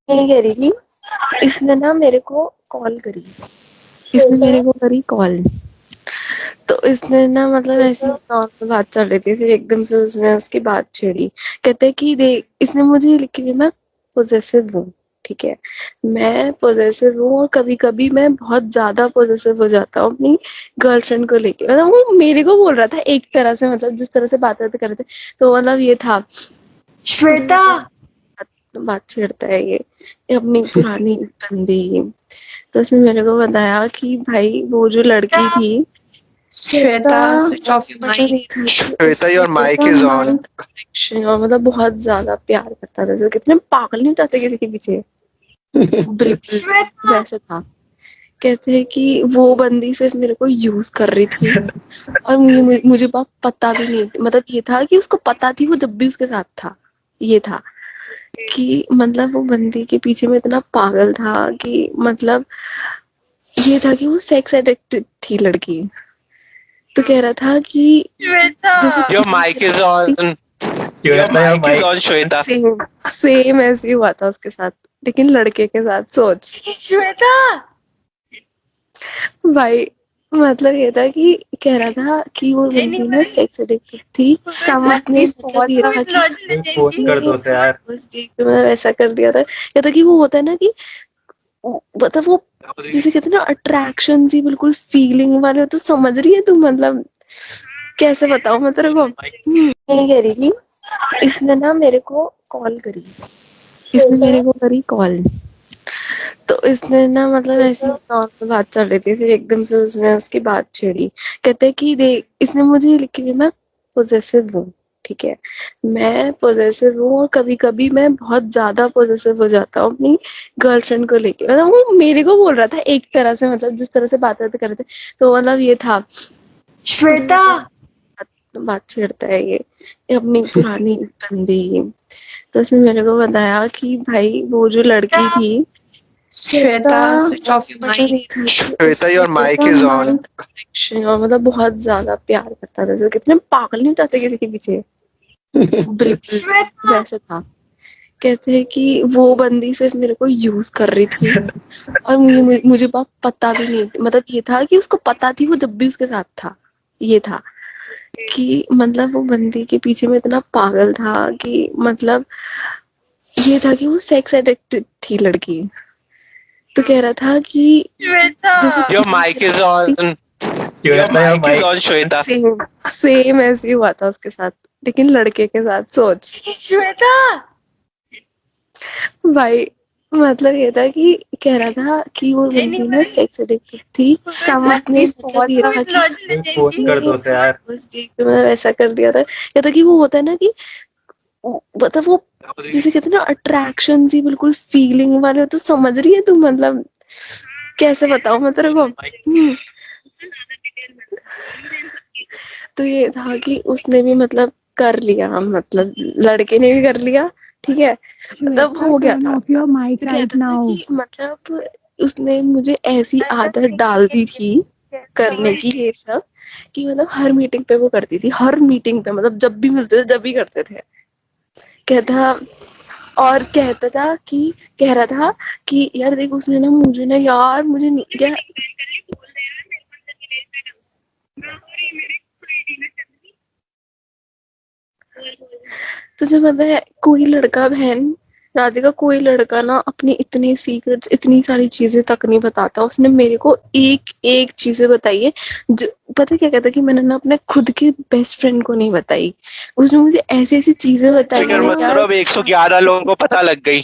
ये कह रही थी, इसने ना मेरे को कॉल करी। इसने मेरे को करी कॉल। तो इसने ना मतलब ऐसी नॉर्मल बात चल रही थी, फिर एकदम से उसने उसकी बात छेड़ी। कहते कि देख, इसने मुझे लिखी हुई, मैं पोजेसिव हूँ, ठीक है। मैं पोजेसिव हूँ और कभी कभी मैं बहुत ज्यादा पोजेसिव हो जाता हूँ अपनी गर्लफ्रेंड को लेके। मतलब वो मेरे को बोल रहा था एक तरह से, मतलब जिस तरह से बात करते कर रहे थे, तो मतलब ये था। श्वेता, बात छेड़ता है ये अपनी पुरानी बंदी। तो उसने मेरे को बताया कि भाई वो जो लड़की थी, श्वेता, स्विच ऑफ योर मतलब माइक। ये था कि श्वेता, उससे your mic is on. Connection और मतलब बहुत ज्यादा प्यार करता था। जैसे कितने पागल नहीं जाते किसी के पीछे, बिल्कुल वैसे था। कहते हैं कि वो बंदी सिर्फ मेरे को यूज कर रही थी और मुझे बात पता भी नहीं थी। मतलब ये था कि उसको पता थी वो जब भी उसके साथ था। ये था कि मतलब वो बंदी के पीछे में इतना पागल था कि मतलब ये था कि वो सेक्स एडिक्टेड थी लड़की। तो कह रहा था कि जैसे your mic is on. Your Shweta, mic is on Shweta. Same ऐसे ही हुआ था उसके साथ, लेकिन लड़के के साथ। सोच श्वेता, भाई, मतलब ये था कि कह रहा था कि वो बंदी ना सेक्स एडिक्टेड थी। उसने मतलब ये था कि पोस्ट कर दो उसे यार। बस देख मतलब ऐसा कर दिया था। या था कि वो होता है ना कि मतलब वो जिसे कहते हैं ना अट्रैक्शन सी, बिल्कुल फीलिंग वाले। तो समझ रही है तू, मतलब कैसे बताऊं मैं तेरे को। ये कह रही थी, इसने ना मेरे को कॉल करी। इसने मेरे को करी कॉल। तो इसने ना मतलब ऐसी नॉर्मल बात चल रही थी, फिर एकदम से उसने उसकी बात छेड़ी। कहते कि देख, इसने मुझे लिखी हुई, मैं पोजेसिव हूँ, ठीक है। मैं पोजेसिव हूँ और कभी कभी मैं बहुत ज्यादा पोजेसिव हो जाता हूँ अपनी गर्लफ्रेंड को लेके। मतलब वो मेरे को बोल रहा था एक तरह से, मतलब जिस तरह से बात करते कर रहे थे, तो मतलब ये था। श्वेता, बात छेड़ता है ये अपनी पुरानी बंदी। तो उसने मेरे को बताया कि भाई वो जो लड़की थी, श्वेता, स्विच ऑफ योर मतलब माइक। ये था कि Shweta, your mic is on. Connection और मतलब बहुत ज्यादा प्यार करता था। जैसे कितने पागल नहीं जाते किसी के पीछे, बिल्कुल वैसे था। कहते हैं कि वो बंदी सिर्फ मेरे को यूज कर रही थी और मुझे बात पता भी नहीं थी। मतलब ये था कि उसको पता थी वो जब भी उसके साथ था। ये था कि मतलब वो बंदी के पीछे में इतना पागल था कि मतलब ये था कि वो सेक्स एडिक्टेड थी लड़की। तो कह रहा था कि जैसे your mic is on. Your Shweta, mic is on Shweta. Same ऐसे ही हुआ था उसके साथ, लेकिन लड़के के साथ। सोच श्वेता, भाई, मतलब ये था कि कह रहा था कि वो बंदी ना सेक्स एडिक्टेड थी। उसने मतलब ये था कि पोस्ट कर दो उसे यार। बस देख मतलब ऐसा कर दिया था। या था कि वो होता है ना कि मतलब वो जिसे कहते हैं ना अट्रैक्शन सी, बिल्कुल फीलिंग वाले। तो समझ रही है तू, मतलब कैसे बताऊं मैं तेरे को। तो ये था कि उसने भी मतलब कर लिया, मतलब लड़के ने भी कर लिया, ठीक है। मतलब हो गया था। तो कहता था कि मतलब उसने मुझे ऐसी आदत डाल दी थी करने की ये सब, कि मतलब हर मीटिंग पे वो करती थी। हर मीटिंग पे, मतलब जब भी मिलते थे जब भी करते थे। कहता और कहता था कि कह रहा था कि यार देख, उसने ना मुझे ना यार मुझे नहीं क्या। तुझे पता है कोई लड़का, बहन राधिका, कोई लड़का ना अपनी इतनी सीक्रेट्स, इतनी सारी चीजें तक नहीं बताता। उसने मेरे को एक एक चीजें बताई है। पता क्या कहता कि मैंने ना अपने खुद के बेस्ट फ्रेंड को नहीं बताई। उसने मुझे ऐसी ऐसी चीजें बताई फिक्र है मत यार, करो, अब 111 लोगों को पता लग गई।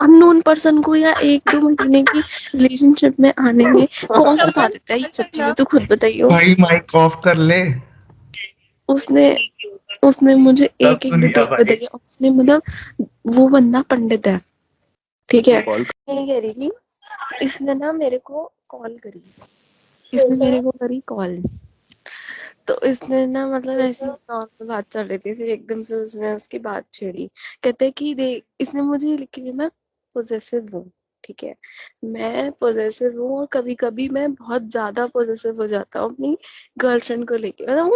अननोन पर्सन को, या 1-2 महीने की रिलेशनशिप में आने में कौन बता देता है ये सब चीजें। तो खुद बताइयो। भाई माइक ऑफ कर ले। उसने उसने मुझे सब एक एक सुन लिया डिटेल भाई। बताई है। उसने मतलब वो बंदा पंडित है, ठीक है। ये कह रही थी, इसने ना मेरे को कॉल करी। इसने मेरे को करी कॉल। तो इसने ना मतलब ऐसी नॉर्मल बात चल रही थी, फिर एकदम से उसने उसकी बात छेड़ी। कहते कि देख, इसने मुझे लिखी हुई, मैं पोजेसिव हूँ, ठीक है। मैं पोजेसिव हूँ और कभी कभी मैं बहुत ज्यादा पोजेसिव हो जाता हूँ अपनी गर्लफ्रेंड को लेके। मतलब